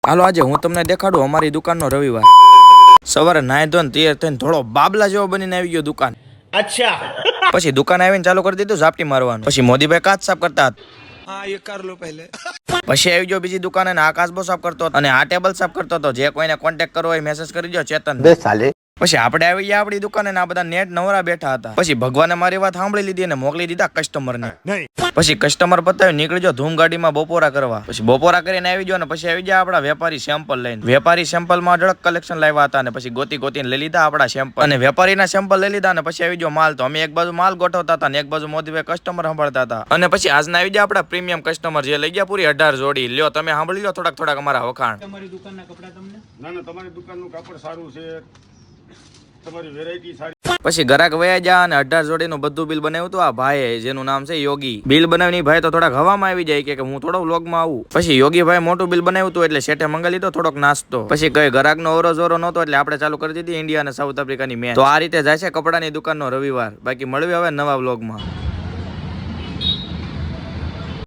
હાલો આજે હું તમને દેખાડું અમારી દુકાનનો રવિવાર. સવારે નાઈ ધોઈને તૈયાર થઈને થોડો બાબલા જેવો બનીને આવી ગયો દુકાન. અચ્છા. પછી દુકાન આવીને ચાલુ કરી દીધું ઝાપટી મારવાનું. પછી મોદીભાઈ કાચ સાફ કરતા હતા. હા, એ કર લો પહેલે. પછી આવી ગયો બીજી દુકાને આ કાચબો સાફ કરતો હતો અને આ ટેબલ સાફ કરતો હતો. જે કોઈને કોન્ટેક્ટ કરવો હોય મેસેજ કરી દો ચેતન. બે સાલે. પછી આપણે આવી ગયા આપણી દુકાને આ બધા નેટ નવરા બેઠા હતા. પછી ભગવાને મારી વાત સાંભળી લીધી અને મોકલી દીધા કસ્ટમરને. પછી કસ્ટમર પતાવી નીકળી જો ધૂમ ગાડીમાં બપોરા કરવા. પછી બપોરા કરીને આવી ગયો ને પછી આવી ગયા આપણા વેપારી સેમ્પલ લઈને. વેપારી સેમ્પલમાં અઢળક કલેક્શન લાવ્યા હતા અને પછી ગોતીને લઈ લીધા આપણા સેમ્પલ અને વેપારીના સેમ્પલ લઈ લીધા અને પછી આવી ગયો માલ. તો અમે એક બાજુ માલ ગોઠવતા હતા અને એક બાજુ મોદીભાઈ કસ્ટમર સંભાળતા હતા. અને પછી આજના આવી ગયા આપણા પ્રીમિયમ કસ્ટમર જે લઈ ગયા પૂરી 18 જોડી. લ્યો તમે સાંભળી લો થોડાક અમારા વખાણ. તમારી દુકાનના કપડા તમને ના તમારી દુકાનનું કાપડ સારું છે, તમારી વેરાયટી સારી. પછી ગ્રાહક વયા જા અને 18 જોડીનું બધું બિલ બનાવ્યું હતું આ ભાઈ જેનું નામ છે યોગી. બિલ બનાવીને ભાઈ તો થોડાક હવામાં આવી જાય કે હું થોડો વ્લોગમાં આવું. પછી યોગી ભાઈ મોટું બિલ બનાવ્યું હતું એટલે શેઠે મંગાવી લીધો થોડોક નાસ્તો. પછી કઈ ગ્રાહકનો ઓરો જોરો નહોતો એટલે આપણે ચાલુ કરી દીધી ઇન્ડિયા અને સાઉથ આફ્રિકાની મેચ. તો આ રીતે જાય છે કપડાની દુકાનનો રવિવાર. બાકી મળવી હવે નવા વ્લોગમાં.